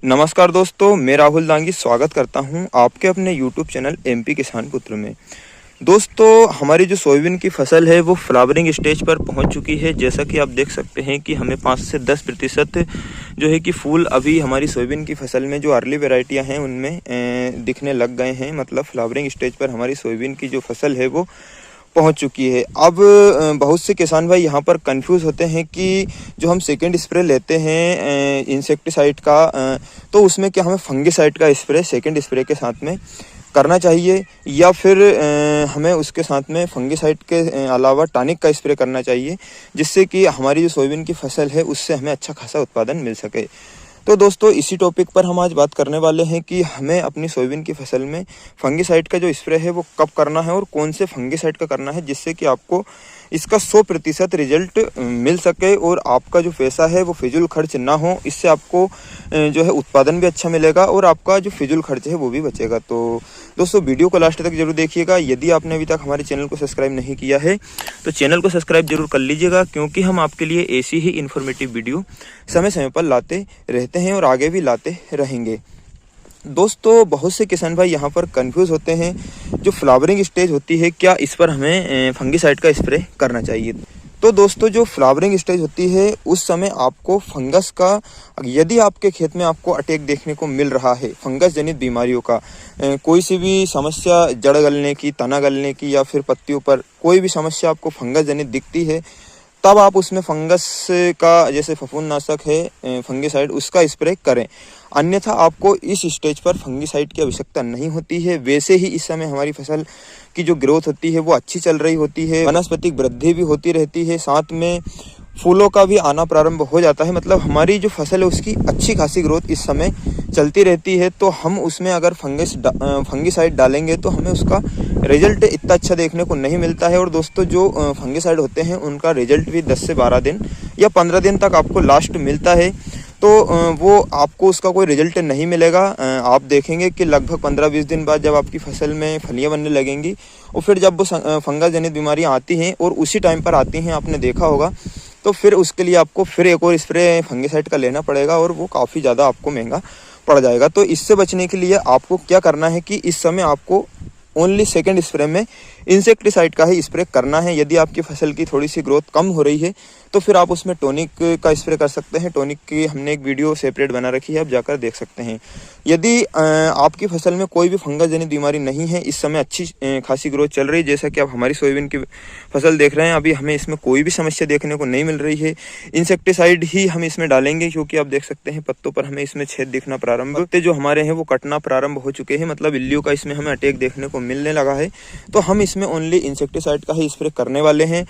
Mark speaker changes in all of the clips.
Speaker 1: नमस्कार दोस्तों, मैं राहुल दांगी स्वागत करता हूं आपके अपने YouTube चैनल एमपी किसान पुत्र में। दोस्तों, हमारी जो सोयाबीन की फसल है वो फ्लावरिंग स्टेज पर पहुंच चुकी है। जैसा कि आप देख सकते हैं कि हमें 5 से 10% जो है कि फूल अभी हमारी सोयाबीन की फसल में जो अर्ली वेराइटियां हैं उनमें दिखने लग गए हैं। मतलब फ्लावरिंग स्टेज पर हमारी सोयाबीन की जो फसल है वो पहुंच चुकी है। अब बहुत से किसान भाई यहाँ पर कंफ्यूज होते हैं कि जो हम सेकेंड स्प्रे लेते हैं इंसेक्टिसाइड का, तो उसमें क्या हमें फंगिसाइड का स्प्रे सेकेंड स्प्रे के साथ में करना चाहिए या फिर हमें उसके साथ में फंगिसाइड के अलावा टॉनिक का स्प्रे करना चाहिए, जिससे कि हमारी जो सोयाबीन की फसल है उससे हमें अच्छा खासा उत्पादन मिल सके। तो दोस्तों, इसी टॉपिक पर हम आज बात करने वाले हैं कि हमें अपनी सोयाबीन की फसल में फंगिसाइड का जो स्प्रे है वो कब करना है और कौन से फंगिसाइड का करना है, जिससे कि आपको इसका 100% रिजल्ट मिल सके और आपका जो पैसा है वो फिजूल खर्च ना हो। इससे आपको जो है उत्पादन भी अच्छा मिलेगा और आपका जो फिजूल खर्च है वो भी बचेगा। तो दोस्तों, वीडियो को लास्ट तक जरूर देखिएगा। यदि आपने अभी तक हमारे चैनल को सब्सक्राइब नहीं किया है तो चैनल को सब्सक्राइब जरूर कर लीजिएगा, क्योंकि हम आपके लिए ऐसी ही इन्फॉर्मेटिव वीडियो समय समय पर लाते रहते हैं और आगे भी लाते रहेंगे। दोस्तों, बहुत से किसान भाई यहाँ पर कंफ्यूज होते हैं, जो फ्लावरिंग स्टेज होती है क्या इस पर हमें फंगिसाइड का स्प्रे करना चाहिए। तो दोस्तों, जो फ्लावरिंग स्टेज होती है उस समय आपको फंगस का, यदि आपके खेत में आपको अटैक देखने को मिल रहा है फंगस जनित बीमारियों का, कोई सी भी समस्या जड़ गलने की, तना गलने की या फिर पत्तियों पर कोई भी समस्या आपको फंगस जनित दिखती है, तब आप उसमें फंगस का जैसे फफूंदनाशक है फंगिसाइड उसका स्प्रे करें। अन्यथा आपको इस स्टेज पर फंगिसाइड की आवश्यकता नहीं होती है। वैसे ही इस समय हमारी फसल की जो ग्रोथ होती है वो अच्छी चल रही होती है, वनस्पतिक वृद्धि भी होती रहती है, साथ में फूलों का भी आना प्रारंभ हो जाता है। मतलब हमारी जो फसल है उसकी अच्छी खासी ग्रोथ इस समय चलती रहती है। तो हम उसमें अगर फंगिसाइड डालेंगे तो हमें उसका रिजल्ट इतना अच्छा देखने को नहीं मिलता है। और दोस्तों, जो फंगिसाइड होते हैं उनका रिजल्ट भी 10 से 12 दिन या 15 दिन तक आपको लास्ट मिलता है। तो वो आपको उसका कोई रिजल्ट नहीं मिलेगा। आप देखेंगे कि लगभग 15-20 दिन बाद जब आपकी फसल में फलियां बनने लगेंगी और फिर जब वो फंगस जनित बीमारियां आती हैं और उसी टाइम पर आती हैं, आपने देखा होगा, तो फिर उसके लिए आपको फिर एक और स्प्रे फंगिसाइड का लेना पड़ेगा और वो काफ़ी ज़्यादा आपको महंगा पड़ जाएगा। तो इससे बचने के लिए आपको क्या करना है कि इस समय आपको ओनली सेकेंड स्प्रे में इंसेक्टिसाइड का ही स्प्रे करना है। यदि आपकी फसल की थोड़ी सी ग्रोथ कम हो रही है तो फिर आप उसमें टॉनिक का स्प्रे कर सकते हैं। टॉनिक की हमने एक वीडियो सेपरेट बना रखी है, आप जाकर देख सकते हैं। यदि आपकी फसल में कोई भी फंगस जनित बीमारी नहीं है, इस समय अच्छी खासी ग्रोथ चल रही है, जैसा कि आप हमारी सोयाबीन की फसल देख रहे हैं, अभी हमें इसमें कोई भी समस्या देखने को नहीं मिल रही है। इंसेक्टिसाइड ही हम इसमें डालेंगे, क्योंकि आप देख सकते हैं पत्तों पर हमें इसमें छेद दिखना प्रारंभ, पत्ते जो हमारे हैं वो कटना प्रारंभ हो चुके हैं। मतलब इल्लियों का इसमें हमें अटैक देखने को मिलने लगा है। तो हम इसमें ओनली इंसेक्टिसाइड का ही स्प्रे करने वाले हैं।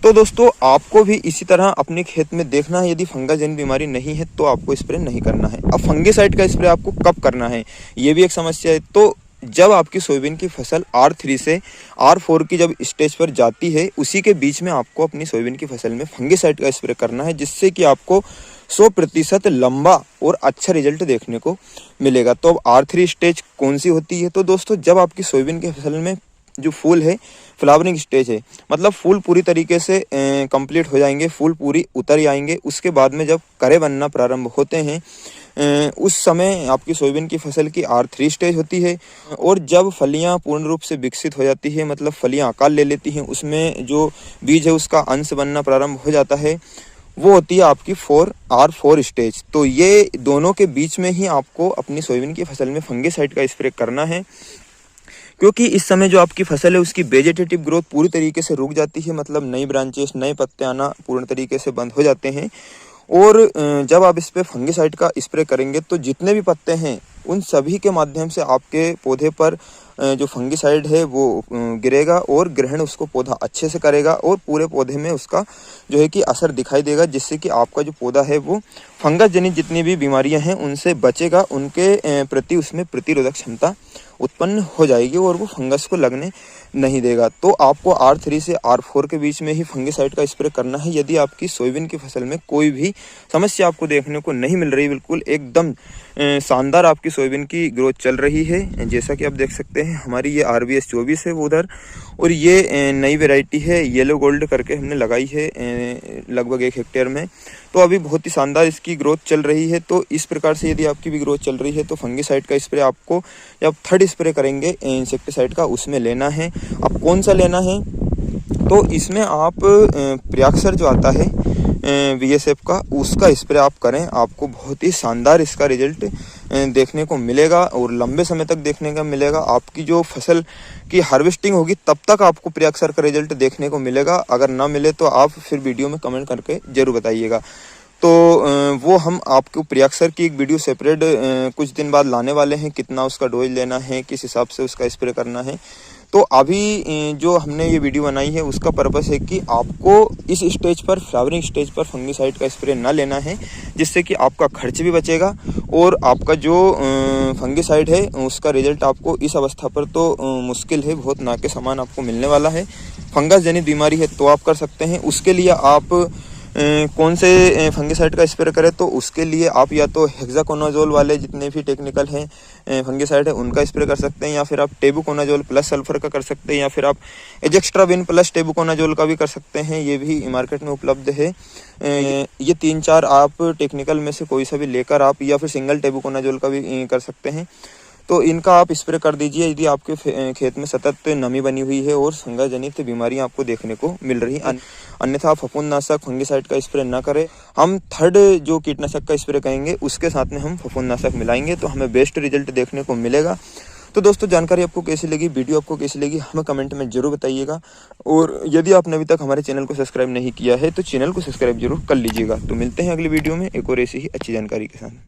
Speaker 1: तो दोस्तों, आपको भी इसी तरह अपने खेत में देखना है, यदि फंगस जनित बीमारी नहीं है तो आपको स्प्रे नहीं करना है। अब फंगिसाइड का स्प्रे आपको कब करना है, ये भी एक समस्या है। तो जब आपकी सोयाबीन की फसल R3 से R4 की जब स्टेज पर जाती है, उसी के बीच में आपको अपनी सोयाबीन की फसल में फंगिसाइड का स्प्रे करना है, जिससे कि आपको 100% लंबा और अच्छा रिजल्ट देखने को मिलेगा। तो अब R3 स्टेज कौन सी होती है? तो दोस्तों, जब आपकी सोयाबीन की फसल में जो फूल है फ्लावरिंग स्टेज है, मतलब फूल पूरी तरीके से कंप्लीट हो जाएंगे, फूल पूरी उतर आएंगे, उसके बाद में जब करे बनना प्रारंभ होते हैं उस समय आपकी सोयाबीन की फसल की R3 स्टेज होती है। और जब फलियां पूर्ण रूप से विकसित हो जाती है, मतलब फलियां आकार ले लेती हैं, उसमें जो बीज है उसका अंश बनना प्रारंभ हो जाता है, वो होती है आपकी R4 स्टेज। तो ये दोनों के बीच में ही आपको अपनी सोयाबीन की फसल में फंगिसाइड का स्प्रे करना है, क्योंकि इस समय जो आपकी फसल है उसकी वेजिटेटिव ग्रोथ पूरी तरीके से रुक जाती है। मतलब नई ब्रांचेस, नए पत्ते आना पूर्ण तरीके से बंद हो जाते हैं। और जब आप इस पे फंगिसाइड का स्प्रे करेंगे तो जितने भी पत्ते हैं उन सभी के माध्यम से आपके पौधे पर जो फंगिसाइड है वो गिरेगा और ग्रहण उसको पौधा अच्छे से करेगा और पूरे पौधे में उसका जो है कि असर दिखाई देगा, जिससे कि आपका जो पौधा है वो फंगस जनित जितनी भी बीमारियां हैं उनसे बचेगा, उनके प्रति उसमें प्रतिरोधक क्षमता उत्पन्न हो जाएगी और वो फंगस को लगने नहीं देगा। तो आपको R3 से R4 के बीच में ही फंगिसाइड का स्प्रे करना है। यदि आपकी सोयाबीन की फसल में कोई भी समस्या आपको देखने को नहीं मिल रही, बिल्कुल एकदम शानदार आपकी सोयाबीन की ग्रोथ चल रही है। जैसा कि आप देख सकते हैं हमारी ये RBS 24 है वो उधर, और ये नई वैरायटी है येलो गोल्ड करके हमने लगाई है लगभग 1 हेक्टेयर में। तो अभी बहुत ही शानदार इसकी ग्रोथ चल रही है। तो इस प्रकार से यदि आपकी भी ग्रोथ चल रही है तो फंगीसाइड का स्प्रे आपको, जब थर्ड स्प्रे करेंगे इंसेक्टिसाइड का, उसमें लेना है। अब कौन सा लेना है, तो इसमें आप प्रियाक्सर जो आता है VSF का, उसका स्प्रे आप करें, आपको बहुत ही शानदार इसका रिजल्ट देखने को मिलेगा और लंबे समय तक देखने का मिलेगा। आपकी जो फसल की हार्वेस्टिंग होगी तब तक आपको प्रियाक्सर का रिजल्ट देखने को मिलेगा। अगर ना मिले तो आप फिर वीडियो में कमेंट करके जरूर बताइएगा। तो वो हम आपको प्रियाक्सर की एक वीडियो सेपरेट कुछ दिन बाद लाने वाले हैं, कितना उसका डोज लेना है, किस हिसाब से उसका स्प्रे करना है। तो अभी जो हमने ये वीडियो बनाई है उसका पर्पस है कि आपको इस स्टेज पर, फ्लावरिंग स्टेज पर फंगीसाइड का स्प्रे ना लेना है, जिससे कि आपका खर्च भी बचेगा और आपका जो फंगीसाइड है उसका रिजल्ट आपको इस अवस्था पर तो मुश्किल है, बहुत ना के समान आपको मिलने वाला है। फंगस जनित बीमारी है तो आप कर सकते हैं। उसके लिए आप कौन से फंगीसाइड का स्प्रे करें, तो उसके लिए आप या तो हेक्साकोनाजोल वाले जितने भी टेक्निकल हैं फंगीसाइड है उनका स्प्रे कर सकते हैं, या फिर आप टेबुकोनाजोल प्लस सल्फर का कर सकते हैं, या फिर आप एजेक्स्ट्राविन प्लस टेबुकोनाजोल का भी कर सकते हैं। ये भी मार्केट में उपलब्ध है। ये 3-4 आप टेक्निकल में से कोई सा भी लेकर आप, या फिर सिंगल टेबुकोनाजोल का भी कर सकते हैं। तो इनका आप स्प्रे कर दीजिए यदि आपके खेत में सतत नमी बनी हुई है और फंगस जनित बीमारियां आपको देखने को मिल रही है। अन्यथा आप फफूंदनाशक फंगीसाइड का स्प्रे ना करें। हम थर्ड जो कीटनाशक का स्प्रे करेंगे उसके साथ में हम फफूंदनाशक मिलाएंगे तो हमें बेस्ट रिजल्ट देखने को मिलेगा। तो दोस्तों, जानकारी आपको कैसी लगी, वीडियो आपको कैसी लगी, हमें कमेंट में जरूर बताइएगा। और यदि आपने अभी तक हमारे चैनल को सब्सक्राइब नहीं किया है तो चैनल को सब्सक्राइब जरूर कर लीजिएगा। तो मिलते हैं अगली वीडियो में एक और ऐसी ही अच्छी जानकारी के साथ।